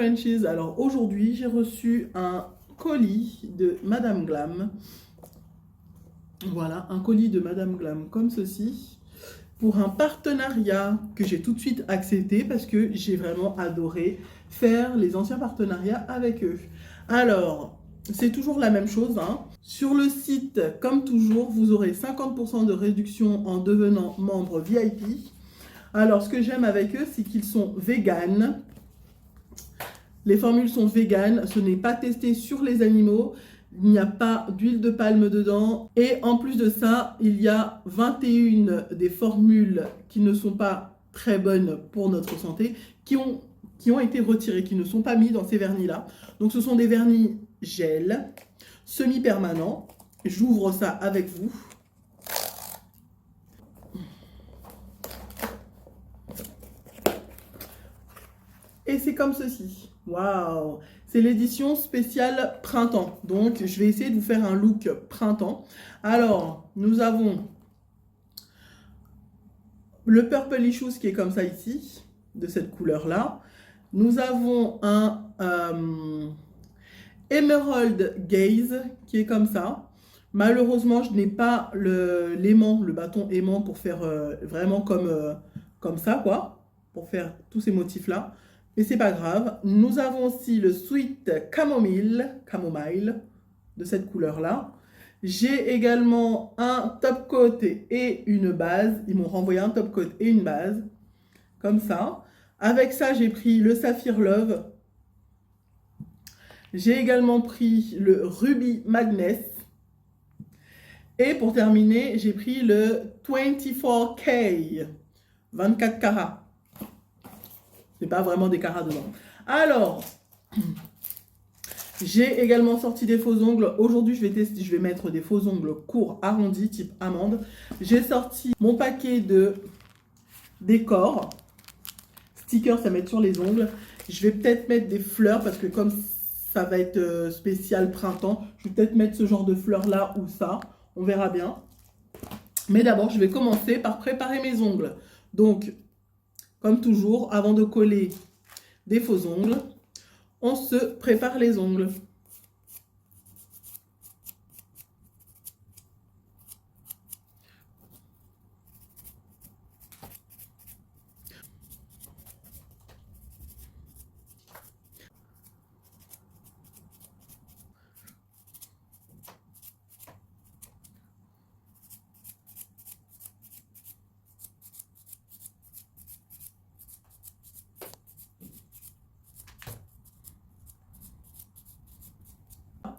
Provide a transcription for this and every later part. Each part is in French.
Frenchies. Alors aujourd'hui, j'ai reçu un colis de Madame Glam. Voilà, un colis de Madame Glam comme ceci, pour un partenariat que j'ai tout de suite accepté parce que j'ai vraiment adoré faire les anciens partenariats avec eux. Alors, c'est toujours la même chose, hein. Sur le site, comme toujours, vous aurez 50% de réduction en devenant membre VIP. Alors, ce que j'aime avec eux, c'est qu'ils sont véganes. Les formules sont véganes, ce n'est pas testé sur les animaux. Il n'y a pas d'huile de palme dedans. Et en plus de ça, il y a 21 des formules qui ne sont pas très bonnes pour notre santé, qui ont été retirées, qui ne sont pas mis dans ces vernis-là. Donc ce sont des vernis gel, semi-permanents. J'ouvre ça avec vous. Et c'est comme ceci. Waouh! C'est l'édition spéciale printemps. Donc, je vais essayer de vous faire un look printemps. Alors, nous avons le Purple Issues qui est comme ça ici, de cette couleur-là. Nous avons un Emerald Gaze qui est comme ça. Malheureusement, je n'ai pas l'aimant, le bâton aimant pour faire vraiment comme ça, quoi. Pour faire tous ces motifs-là. Mais c'est pas grave. Nous avons aussi le Sweet Camomile de cette couleur-là. J'ai également un top coat et une base. Ils m'ont renvoyé un top coat et une base. Comme ça. Avec ça, j'ai pris le Saphir Love. J'ai également pris le Ruby Magnus. Et pour terminer, j'ai pris le 24K. 24 carats. C'est pas vraiment des carats dedans. Alors, j'ai également sorti des faux ongles. Aujourd'hui, je vais mettre des faux ongles courts arrondis type amande. J'ai sorti mon paquet de décors. Stickers à mettre sur les ongles. Je vais peut-être mettre des fleurs parce que comme ça va être spécial printemps, je vais peut-être mettre ce genre de fleurs là ou ça. On verra bien. Mais d'abord, je vais commencer par préparer mes ongles. Donc, comme toujours, avant de coller des faux ongles, on se prépare les ongles.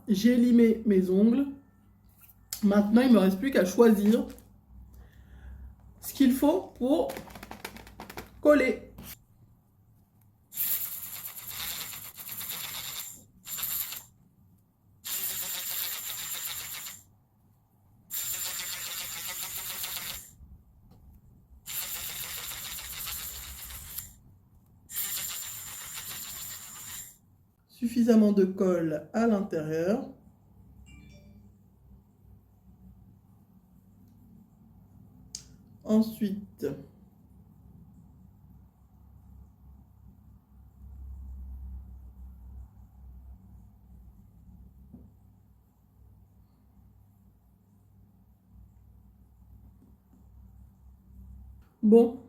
J'ai limé mes ongles. Maintenant, il ne me reste plus qu'à choisir ce qu'il faut pour coller. Suffisamment de colle à l'intérieur. Ensuite, bon,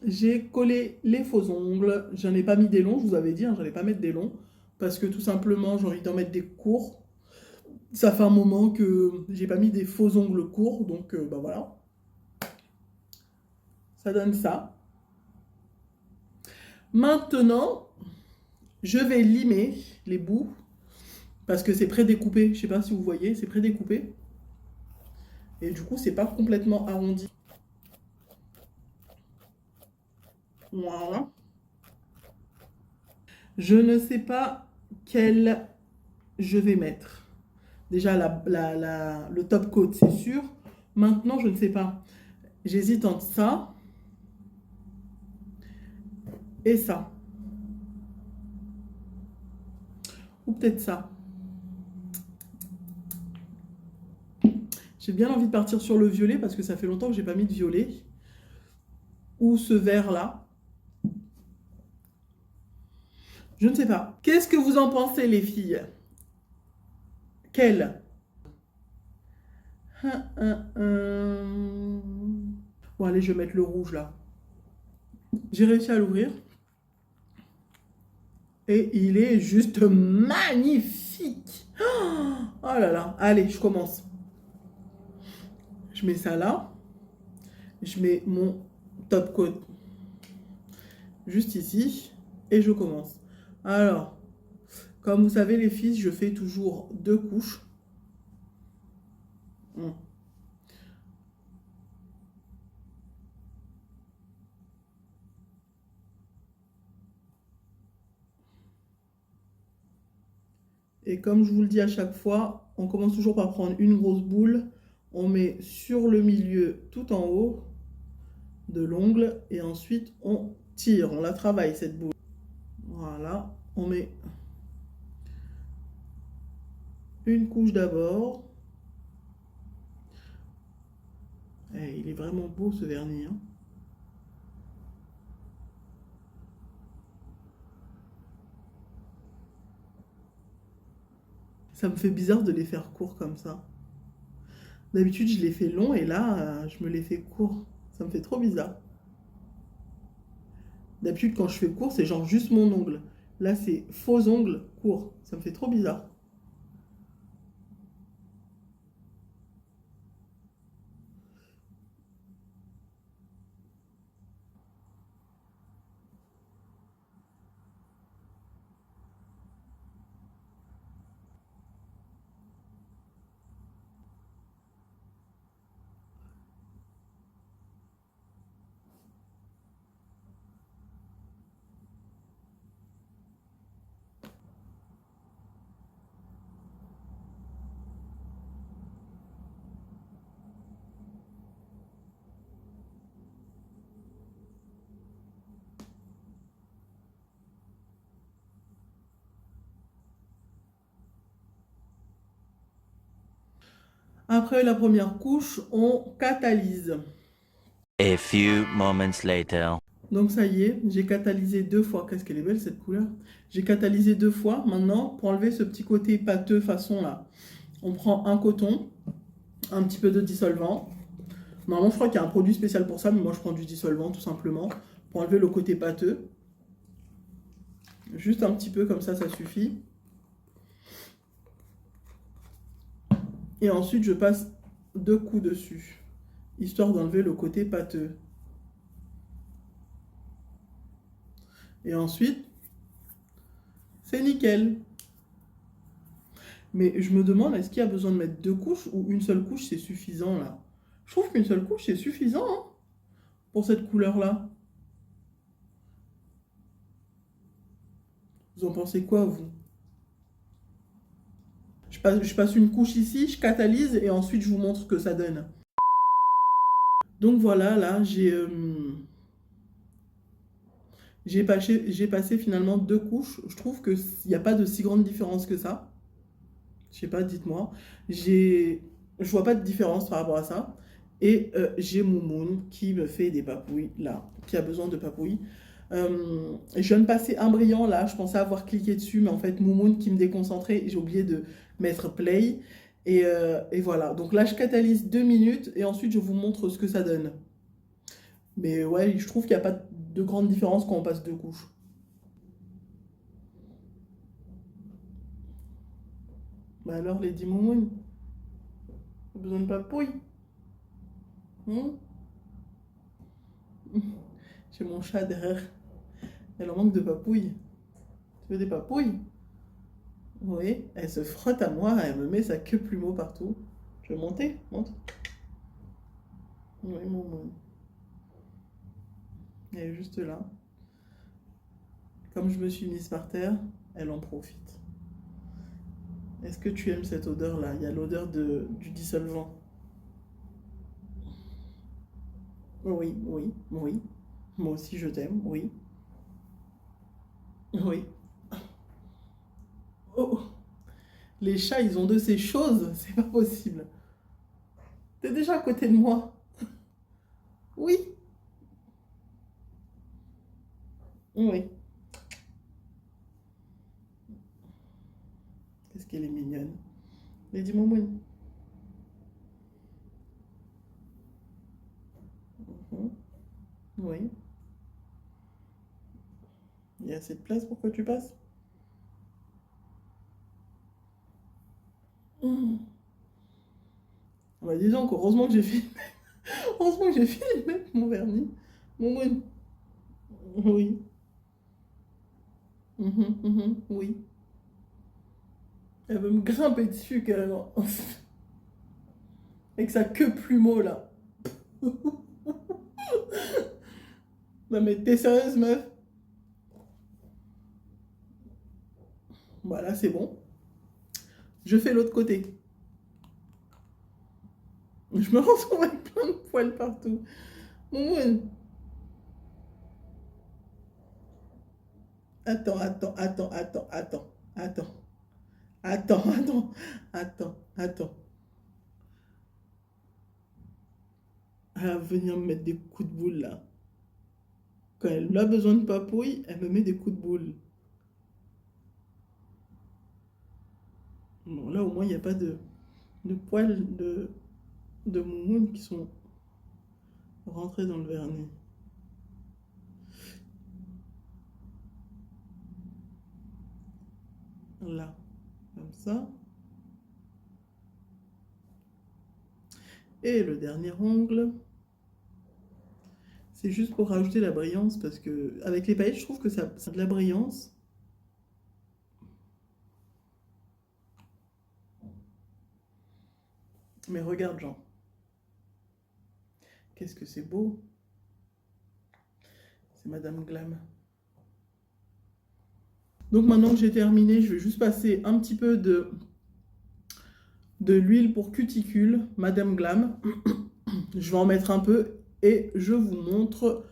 j'ai collé les faux ongles. J'en ai pas mis des longs, je vous avais dit, hein, j'allais pas mettre des longs. Parce que tout simplement, j'ai envie d'en mettre des courts. Ça fait un moment que j'ai pas mis des faux ongles courts, donc bah voilà. Ça donne ça. Maintenant, je vais limer les bouts parce que c'est pré-découpé. Je sais pas si vous voyez, c'est pré-découpé. Et du coup, c'est pas complètement arrondi. Voilà. Je ne sais pas quel je vais mettre. Déjà, le top coat, c'est sûr. Maintenant, je ne sais pas. J'hésite entre ça et ça. Ou peut-être ça. J'ai bien envie de partir sur le violet parce que ça fait longtemps que j'ai pas mis de violet. Ou ce vert là. Je ne sais pas. Qu'est-ce que vous en pensez, les filles? Quelle? Bon, allez, je vais mettre le rouge, là. J'ai réussi à l'ouvrir. Et il est juste magnifique. Oh là là. Allez, je commence. Je mets ça là. Je mets mon top coat juste ici. Et je commence. Alors, comme vous savez, les filles, je fais toujours 2 couches. Et comme je vous le dis à chaque fois, on commence toujours par prendre une grosse boule. On met sur le milieu tout en haut de l'ongle. Et ensuite, on tire. On la travaille, cette boule. Voilà. On met une couche d'abord. Et il est vraiment beau, ce vernis, hein. Ça me fait bizarre de les faire courts comme ça. D'habitude, je les fais longs et là, je me les fais courts. Ça me fait trop bizarre. D'habitude, quand je fais court, c'est genre juste mon ongle. Là, c'est faux ongles courts. Ça me fait trop bizarre. Après la première couche, on catalyse. A few moments later. Donc ça y est, j'ai catalysé 2 fois. Qu'est-ce qu'elle est belle cette couleur. J'ai catalysé 2 fois. Maintenant, pour enlever ce petit côté pâteux façon là, on prend un coton, un petit peu de dissolvant. Normalement, je crois qu'il y a un produit spécial pour ça, mais moi je prends du dissolvant tout simplement pour enlever le côté pâteux. Juste un petit peu comme ça suffit. Et ensuite, je passe 2 coups dessus, histoire d'enlever le côté pâteux. Et ensuite, c'est nickel. Mais je me demande, est-ce qu'il y a besoin de mettre 2 couches ou une seule couche, c'est suffisant là? Je trouve qu'une seule couche, c'est suffisant, hein, pour cette couleur-là. Vous en pensez quoi, vous? Je passe une couche ici, je catalyse et ensuite je vous montre ce que ça donne. Donc voilà, là, j'ai passé finalement 2 couches. Je trouve qu'il n'y a pas de si grande différence que ça. Je sais pas, dites-moi. Je vois pas de différence par rapport à ça. Et j'ai Moumoun qui me fait des papouilles, là, qui a besoin de papouilles. Je viens de passer un brillant, là, je pensais avoir cliqué dessus, mais en fait, Moumoun qui me déconcentrait, j'ai oublié de mettre play. Et voilà, donc là, je catalyse 2 minutes et ensuite, je vous montre ce que ça donne. Mais ouais, je trouve qu'il n'y a pas de grande différence quand on passe 2 couches. Bah alors, Lady Moumoun, t'as besoin de papouilles? Hmm. J'ai mon chat derrière. Elle en manque de papouilles. Tu veux des papouilles? Oui, elle se frotte à moi, elle me met sa queue plumeau partout. Je vais monter, monte. Oui, mon. Elle est juste là. Comme je me suis mise par terre, elle en profite. Est-ce que tu aimes cette odeur-là? Il y a l'odeur du dissolvant. Oui, oui, oui. Moi aussi, je t'aime, oui. Oui. Oh, les chats, ils ont de ces choses, c'est pas possible. T'es déjà à côté de moi. Oui, oui. qu'elle est mignonne. Lady Momoun. Oui. Il y a assez de place pour que tu passes. Bah, disons qu'heureusement que j'ai fini. Heureusement que j'ai fini de mettre mon vernis. Momoun. Oui. Oui. Elle veut me grimper dessus carrément. Avec sa queue plumeau là. Non mais t'es sérieuse meuf? Voilà, c'est bon. Je fais l'autre côté. Je me retrouve avec plein de poils partout. Momoun. Attends, attends, attends, attends, attends, attends. Attends, attends, attends, attends. Elle va venir me mettre des coups de boule là. Quand elle a besoin de papouille, elle me met des coups de boule. Bon, là au moins il n'y a pas de poils de Moumoun qui sont rentrés dans le vernis. Là, comme ça. Et le dernier ongle, c'est juste pour rajouter la brillance parce que avec les paillettes, je trouve que ça a de la brillance. Mais regarde, Jean. Qu'est-ce que c'est beau. C'est Madame Glam. Donc maintenant que j'ai terminé, je vais juste passer un petit peu de l'huile pour cuticule, Madame Glam. Je vais en mettre un peu et je vous montre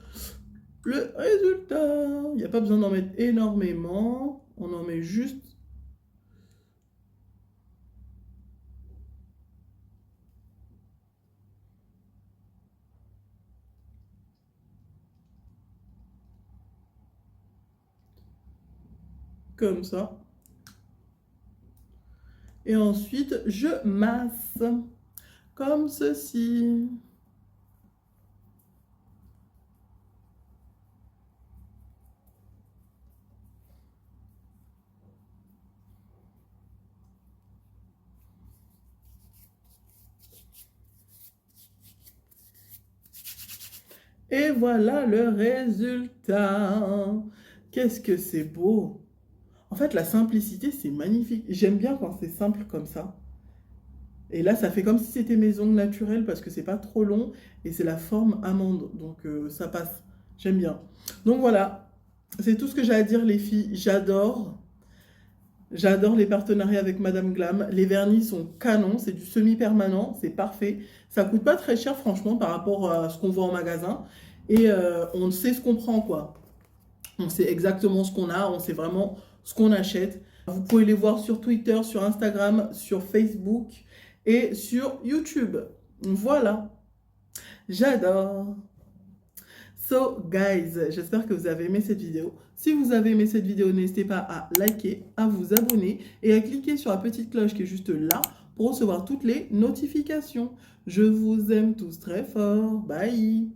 le résultat. Il n'y a pas besoin d'en mettre énormément. On en met juste. Comme ça. Et ensuite, je masse. Comme ceci. Et voilà le résultat. Qu'est-ce que c'est beau. En fait, la simplicité, c'est magnifique. J'aime bien quand c'est simple comme ça. Et là, ça fait comme si c'était mes ongles naturels parce que c'est pas trop long et c'est la forme amande. Donc, ça passe. J'aime bien. Donc, voilà. C'est tout ce que j'ai à dire, les filles. J'adore. J'adore les partenariats avec Madame Glam. Les vernis sont canons. C'est du semi-permanent. C'est parfait. Ça coûte pas très cher, franchement, par rapport à ce qu'on voit en magasin. Et on sait ce qu'on prend, quoi. On sait exactement ce qu'on a. On sait vraiment ce qu'on achète. Vous pouvez les voir sur Twitter, sur Instagram, sur Facebook et sur YouTube. Voilà. J'adore. So, guys, j'espère que vous avez aimé cette vidéo. Si vous avez aimé cette vidéo, n'hésitez pas à liker, à vous abonner et à cliquer sur la petite cloche qui est juste là pour recevoir toutes les notifications. Je vous aime tous très fort. Bye.